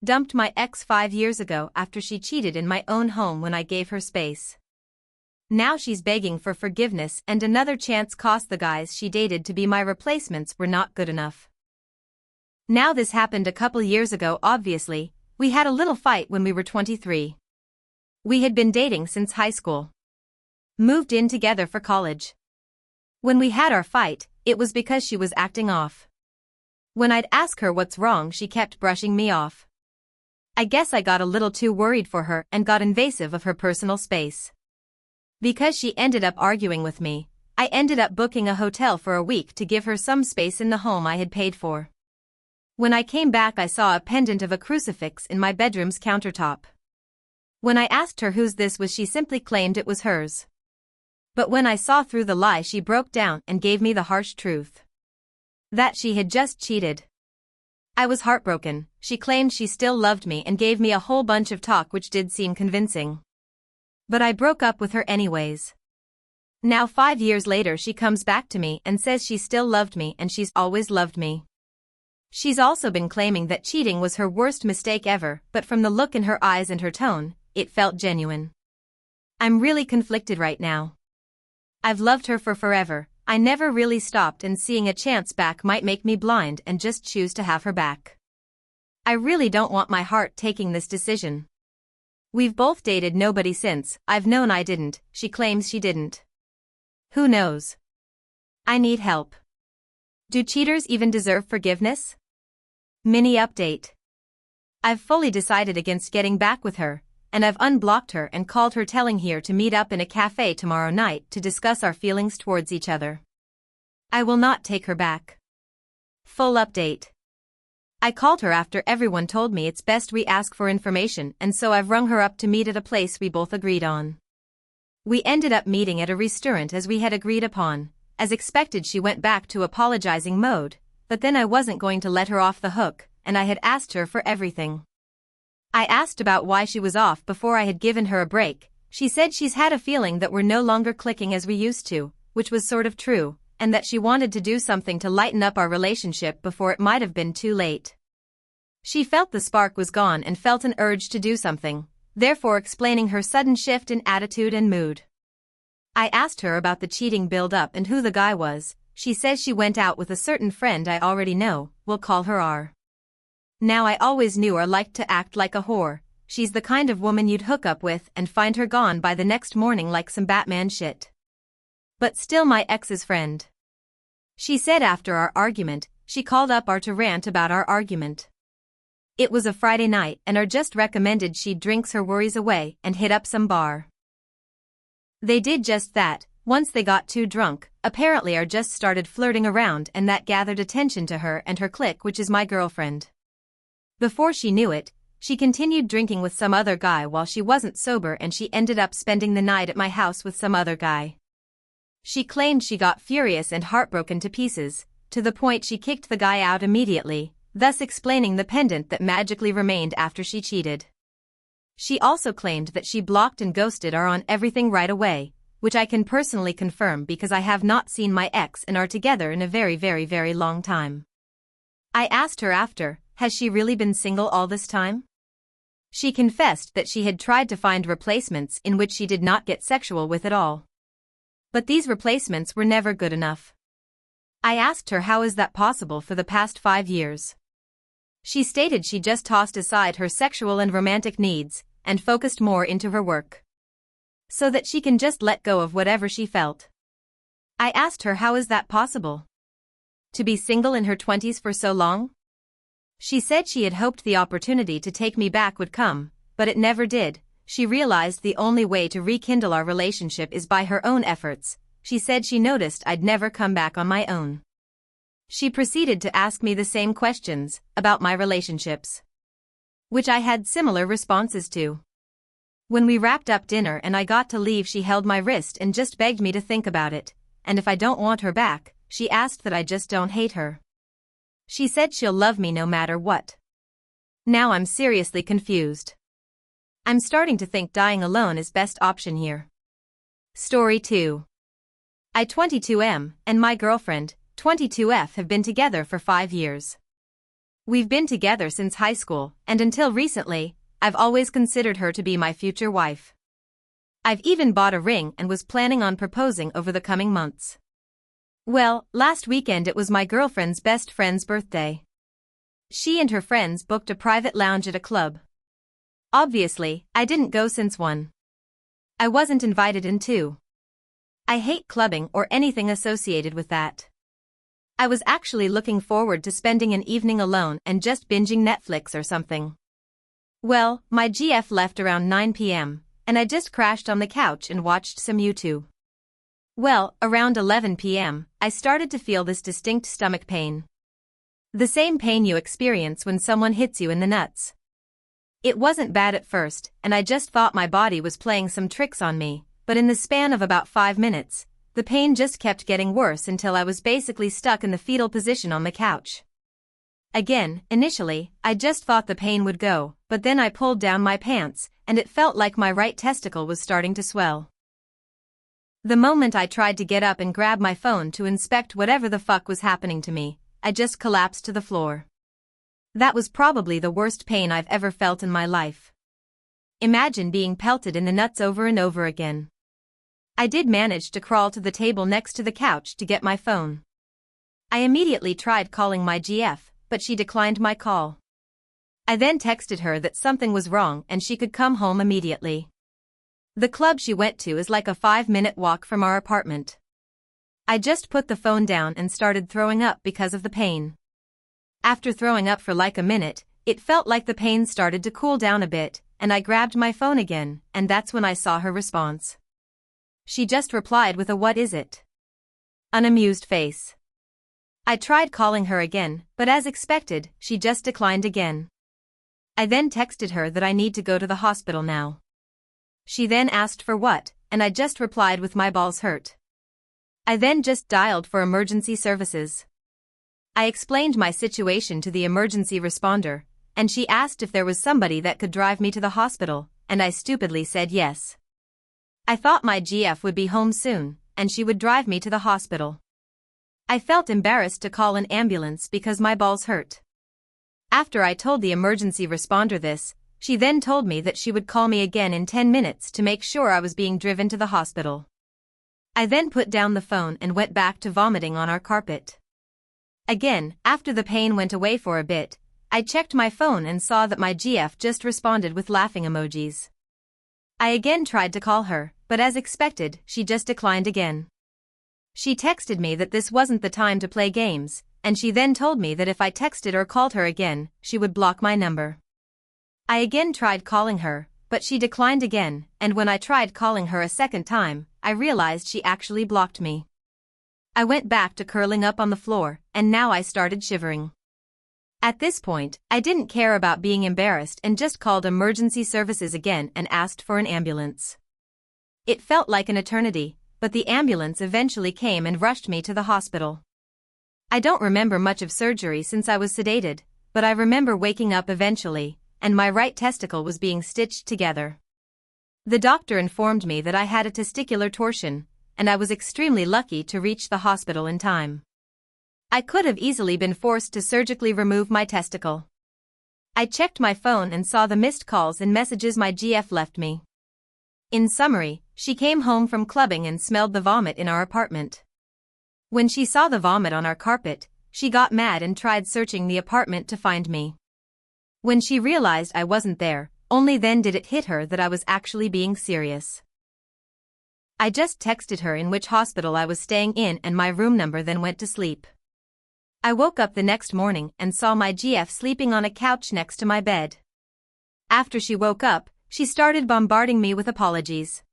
Dumped my ex 5 years ago after she cheated in my own home when I gave her space. Now she's begging for forgiveness and another chance cost the guys she dated to be my replacements were not good enough. Now this happened a couple years ago obviously, we had a little fight when we were 23. We had been dating since high school. Moved in together for college. When we had our fight, it was because she was acting off. When I'd ask her what's wrong she kept brushing me off. I guess I got a little too worried for her and got invasive of her personal space. Because she ended up arguing with me, I ended up booking a hotel for a week to give her some space in the home I had paid for. When I came back I saw a pendant of a crucifix in my bedroom's countertop. When I asked her whose this was she simply claimed it was hers. But when I saw through the lie she broke down and gave me the harsh truth. That she had just cheated. I was heartbroken. She claimed she still loved me and gave me a whole bunch of talk which did seem convincing. But I broke up with her anyways. Now 5 years later she comes back to me and says she still loved me and she's always loved me. She's also been claiming that cheating was her worst mistake ever, but from the look in her eyes and her tone, it felt genuine. I'm really conflicted right now. I've loved her for forever, I never really stopped and seeing a chance back might make me blind and just choose to have her back. I really don't want my heart taking this decision. We've both dated nobody since, I've known I didn't, she claims she didn't. Who knows? I need help. Do cheaters even deserve forgiveness? Mini update. I've fully decided against getting back with her, and I've unblocked her and called her telling her to meet up in a cafe tomorrow night to discuss our feelings towards each other. I will not take her back. Full update. I called her after everyone told me it's best we ask for information and so I've rung her up to meet at a place we both agreed on. We ended up meeting at a restaurant as we had agreed upon. As expected she went back to apologizing mode, but then I wasn't going to let her off the hook, and I had asked her for everything. I asked about why she was off before I had given her a break. She said she's had a feeling that we're no longer clicking as we used to, which was sort of true, and that she wanted to do something to lighten up our relationship before it might have been too late. She felt the spark was gone and felt an urge to do something, therefore explaining her sudden shift in attitude and mood. I asked her about the cheating build-up and who the guy was. She says she went out with a certain friend I already know, we'll call her R. Now I always knew R liked to act like a whore. She's the kind of woman you'd hook up with and find her gone by the next morning like some Batman shit. But still my ex's friend. She said after our argument, she called up R to rant about our argument. It was a Friday night and R just recommended she drinks her worries away and hit up some bar. They did just that. Once they got too drunk, apparently R just started flirting around and that gathered attention to her and her clique, which is my girlfriend. Before she knew it, she continued drinking with some other guy while she wasn't sober and she ended up spending the night at my house with some other guy. She claimed she got furious and heartbroken to pieces, to the point she kicked the guy out immediately, thus explaining the pendant that magically remained after she cheated. She also claimed that she blocked and ghosted R on everything right away, which I can personally confirm because I have not seen my ex and R together in a very long time. I asked her after, has she really been single all this time? She confessed that she had tried to find replacements in which she did not get sexual with at all. But these replacements were never good enough. I asked her how is that possible for the past 5 years. She stated she just tossed aside her sexual and romantic needs and focused more into her work. So that she can just let go of whatever she felt. I asked her how is that possible? To be single in her 20s for so long? She said she had hoped the opportunity to take me back would come, but it never did. She realized the only way to rekindle our relationship is by her own efforts. She said she noticed I'd never come back on my own. She proceeded to ask me the same questions about my relationships, which I had similar responses to. When we wrapped up dinner and I got to leave, she held my wrist and just begged me to think about it, and if I don't want her back, she asked that I just don't hate her. She said she'll love me no matter what. Now I'm seriously confused. I'm starting to think dying alone is best option here. Story 2. I 22M and my girlfriend, 22F have been together for 5 years. We've been together since high school, and until recently, I've always considered her to be my future wife. I've even bought a ring and was planning on proposing over the coming months. Well, last weekend it was my girlfriend's best friend's birthday. She and her friends booked a private lounge at a club. Obviously, I didn't go since 1. I wasn't invited in 2. I hate clubbing or anything associated with that. I was actually looking forward to spending an evening alone and just binging Netflix or something. Well, my GF left around 9 p.m., and I just crashed on the couch and watched some YouTube. Well, around 11 p.m., I started to feel this distinct stomach pain. The same pain you experience when someone hits you in the nuts. It wasn't bad at first, and I just thought my body was playing some tricks on me, but in the span of about 5 minutes, the pain just kept getting worse until I was basically stuck in the fetal position on the couch. Again, initially, I just thought the pain would go, but then I pulled down my pants, and it felt like my right testicle was starting to swell. The moment I tried to get up and grab my phone to inspect whatever the fuck was happening to me, I just collapsed to the floor. That was probably the worst pain I've ever felt in my life. Imagine being pelted in the nuts over and over again. I did manage to crawl to the table next to the couch to get my phone. I immediately tried calling my GF, but she declined my call. I then texted her that something was wrong and she could come home immediately. The club she went to is like a 5-minute walk from our apartment. I just put the phone down and started throwing up because of the pain. After throwing up for like a minute, it felt like the pain started to cool down a bit, and I grabbed my phone again, and that's when I saw her response. She just replied with a "What is it?" unamused face. I tried calling her again, but as expected, she just declined again. I then texted her that I need to go to the hospital now. She then asked for what, and I just replied with "My balls hurt." I then just dialed for emergency services. I explained my situation to the emergency responder, and she asked if there was somebody that could drive me to the hospital, and I stupidly said yes. I thought my GF would be home soon, and she would drive me to the hospital. I felt embarrassed to call an ambulance because my balls hurt. After I told the emergency responder this, she then told me that she would call me again in 10 minutes to make sure I was being driven to the hospital. I then put down the phone and went back to vomiting on our carpet. Again, after the pain went away for a bit, I checked my phone and saw that my GF just responded with laughing emojis. I again tried to call her, but as expected, she just declined again. She texted me that this wasn't the time to play games, and she then told me that if I texted or called her again, she would block my number. I again tried calling her, but she declined again, and when I tried calling her a second time, I realized she actually blocked me. I went back to curling up on the floor, and now I started shivering. At this point, I didn't care about being embarrassed and just called emergency services again and asked for an ambulance. It felt like an eternity, but the ambulance eventually came and rushed me to the hospital. I don't remember much of surgery since I was sedated, but I remember waking up eventually, and my right testicle was being stitched together. The doctor informed me that I had a testicular torsion, and I was extremely lucky to reach the hospital in time. I could have easily been forced to surgically remove my testicle. I checked my phone and saw the missed calls and messages my GF left me. In summary, she came home from clubbing and smelled the vomit in our apartment. When she saw the vomit on our carpet, she got mad and tried searching the apartment to find me. When she realized I wasn't there, only then did it hit her that I was actually being serious. I just texted her in which hospital I was staying in and my room number, then went to sleep. I woke up the next morning and saw my GF sleeping on a couch next to my bed. After she woke up, she started bombarding me with apologies.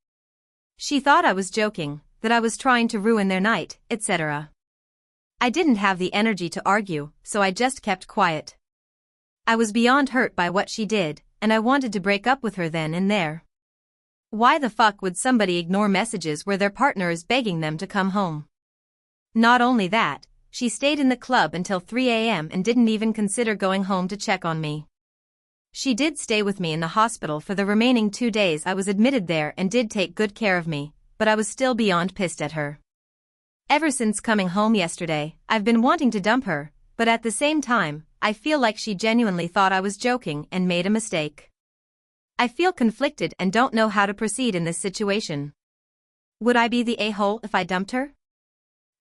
She thought I was joking, that I was trying to ruin their night, etc. I didn't have the energy to argue, so I just kept quiet. I was beyond hurt by what she did, and I wanted to break up with her then and there. Why the fuck would somebody ignore messages where their partner is begging them to come home? Not only that, she stayed in the club until 3 a.m. and didn't even consider going home to check on me. She did stay with me in the hospital for the remaining 2 days I was admitted there and did take good care of me, but I was still beyond pissed at her. Ever since coming home yesterday, I've been wanting to dump her, but at the same time, I feel like she genuinely thought I was joking and made a mistake. I feel conflicted and don't know how to proceed in this situation. Would I be the a-hole if I dumped her?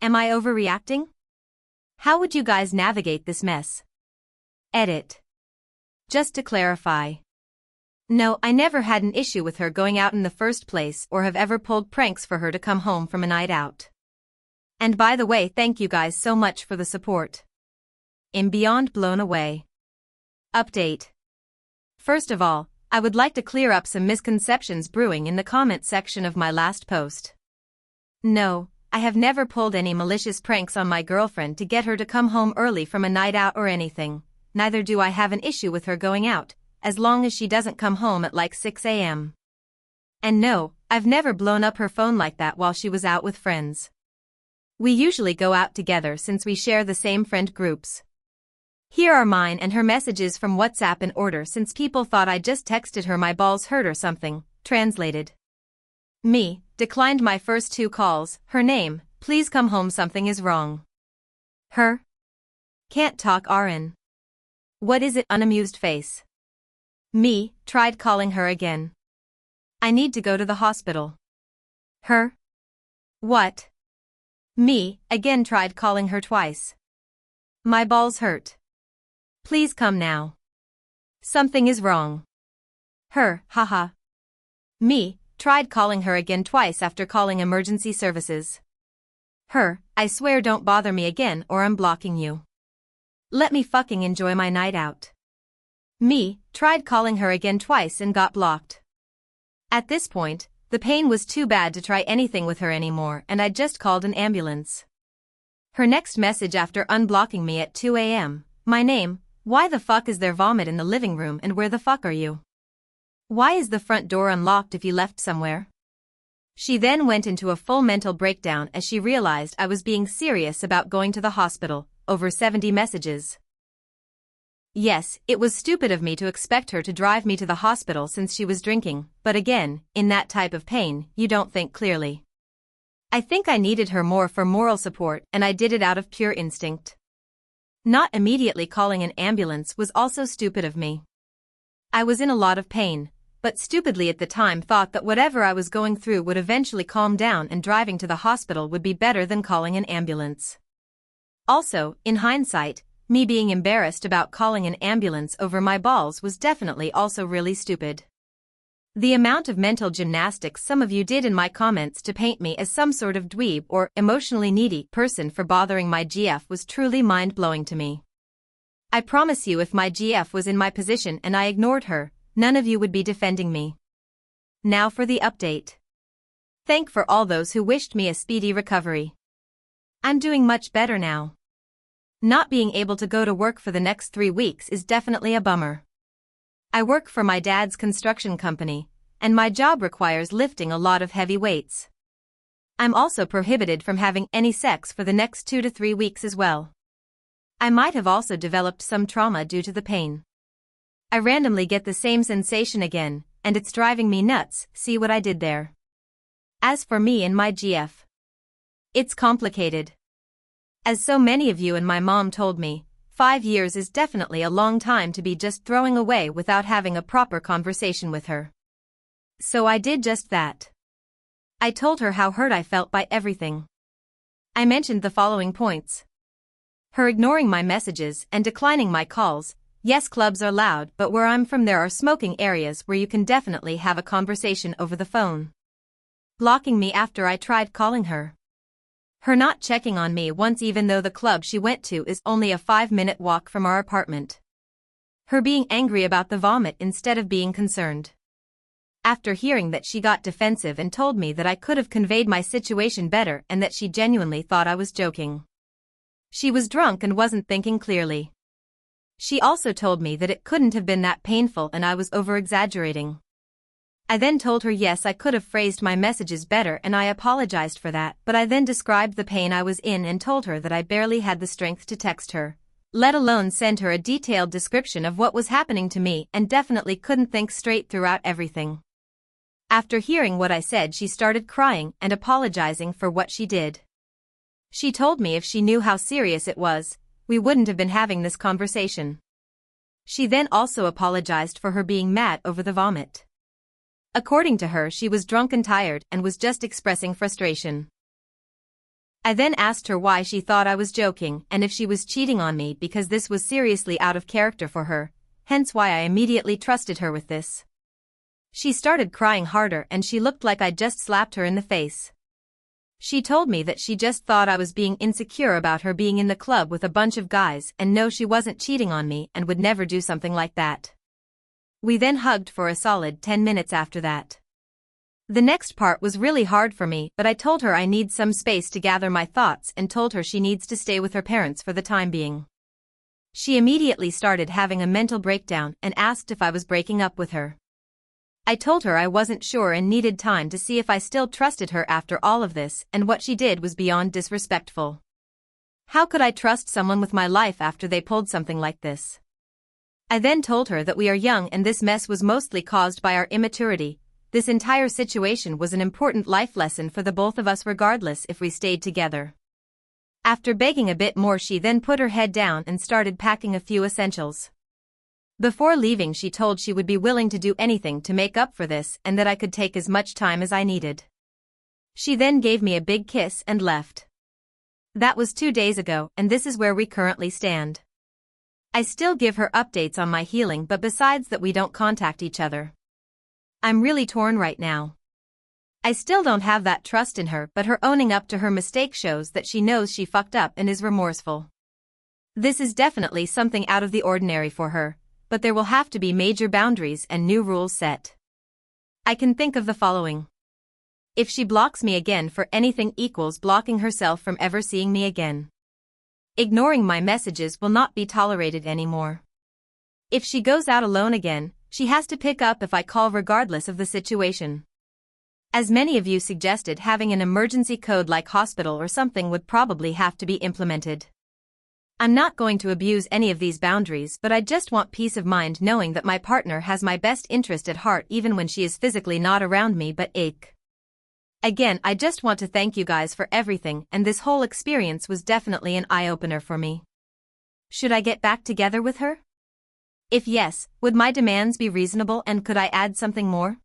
Am I overreacting? How would you guys navigate this mess? Edit. Just to clarify. No, I never had an issue with her going out in the first place or have ever pulled pranks for her to come home from a night out. And by the way, thank you guys so much for the support. I'm beyond blown away. Update. First of all, I would like to clear up some misconceptions brewing in the comment section of my last post. No, I have never pulled any malicious pranks on my girlfriend to get her to come home early from a night out or anything, neither do I have an issue with her going out, as long as she doesn't come home at like 6 a.m. And no, I've never blown up her phone like that while she was out with friends. We usually go out together since we share the same friend groups. Here are mine and her messages from WhatsApp in order since people thought I just texted her my balls hurt or something. Translated. Me, declined my first 2 calls. Her name, please come home, something is wrong. Her? Can't talk, RN. What is it, unamused face? Me, tried calling her again. I need to go to the hospital. Her? What? Me, again tried calling her twice. My balls hurt. Please come now. Something is wrong. Her, haha. Me, tried calling her again twice after calling emergency services. Her, I swear don't bother me again or I'm blocking you. Let me fucking enjoy my night out. Me, tried calling her again twice and got blocked. At this point, the pain was too bad to try anything with her anymore and I just called an ambulance. Her next message after unblocking me at 2 a.m., my name, why the fuck is there vomit in the living room and where the fuck are you? Why is the front door unlocked if you left somewhere? She then went into a full mental breakdown as she realized I was being serious about going to the hospital, over 70 messages. Yes, it was stupid of me to expect her to drive me to the hospital since she was drinking, but again, in that type of pain, you don't think clearly. I think I needed her more for moral support and I did it out of pure instinct. Not immediately calling an ambulance was also stupid of me. I was in a lot of pain, but stupidly at the time thought that whatever I was going through would eventually calm down and driving to the hospital would be better than calling an ambulance. Also, in hindsight, me being embarrassed about calling an ambulance over my balls was definitely also really stupid. The amount of mental gymnastics some of you did in my comments to paint me as some sort of dweeb or emotionally needy person for bothering my GF was truly mind-blowing to me. I promise you if my GF was in my position and I ignored her, none of you would be defending me. Now for the update. Thank for all those who wished me a speedy recovery. I'm doing much better now. Not being able to go to work for the next 3 weeks is definitely a bummer. I work for my dad's construction company, and my job requires lifting a lot of heavy weights. I'm also prohibited from having any sex for the next 2 to 3 weeks as well. I might have also developed some trauma due to the pain. I randomly get the same sensation again, and it's driving me nuts. See what I did there? As for me and my GF, it's complicated. As so many of you and my mom told me, 5 years is definitely a long time to be just throwing away without having a proper conversation with her. So I did just that. I told her how hurt I felt by everything. I mentioned the following points. Her ignoring my messages and declining my calls. Yes, clubs are loud, but where I'm from there are smoking areas where you can definitely have a conversation over the phone. Blocking me after I tried calling her. Her not checking on me once even though the club she went to is only a 5-minute walk from our apartment. Her being angry about the vomit instead of being concerned. After hearing that, she got defensive and told me that I could have conveyed my situation better and that she genuinely thought I was joking. She was drunk and wasn't thinking clearly. She also told me that it couldn't have been that painful and I was over-exaggerating. I then told her yes, I could have phrased my messages better and I apologized for that, but I then described the pain I was in and told her that I barely had the strength to text her, let alone send her a detailed description of what was happening to me, and definitely couldn't think straight throughout everything. After hearing what I said, she started crying and apologizing for what she did. She told me if she knew how serious it was, we wouldn't have been having this conversation. She then also apologized for her being mad over the vomit. According to her, she was drunk and tired and was just expressing frustration. I then asked her why she thought I was joking and if she was cheating on me, because this was seriously out of character for her, hence why I immediately trusted her with this. She started crying harder and she looked like I'd just slapped her in the face. She told me that she just thought I was being insecure about her being in the club with a bunch of guys, and no, she wasn't cheating on me and would never do something like that. We then hugged for a solid 10 minutes after that. The next part was really hard for me, but I told her I need some space to gather my thoughts and told her she needs to stay with her parents for the time being. She immediately started having a mental breakdown and asked if I was breaking up with her. I told her I wasn't sure and needed time to see if I still trusted her after all of this, and what she did was beyond disrespectful. How could I trust someone with my life after they pulled something like this? I then told her that we are young and this mess was mostly caused by our immaturity. This entire situation was an important life lesson for the both of us regardless if we stayed together. After begging a bit more, she then put her head down and started packing a few essentials. Before leaving, she told she would be willing to do anything to make up for this and that I could take as much time as I needed. She then gave me a big kiss and left. That was 2 days ago, and this is where we currently stand. I still give her updates on my healing, but besides that we don't contact each other. I'm really torn right now. I still don't have that trust in her, but her owning up to her mistake shows that she knows she fucked up and is remorseful. This is definitely something out of the ordinary for her, but there will have to be major boundaries and new rules set. I can think of the following. If she blocks me again for anything equals blocking herself from ever seeing me again. Ignoring my messages will not be tolerated anymore. If she goes out alone again, she has to pick up if I call regardless of the situation. As many of you suggested, having an emergency code like hospital or something would probably have to be implemented. I'm not going to abuse any of these boundaries, but I just want peace of mind knowing that my partner has my best interest at heart even when she is physically not around me but ache. Again, I just want to thank you guys for everything, and this whole experience was definitely an eye-opener for me. Should I get back together with her? If yes, would my demands be reasonable and could I add something more?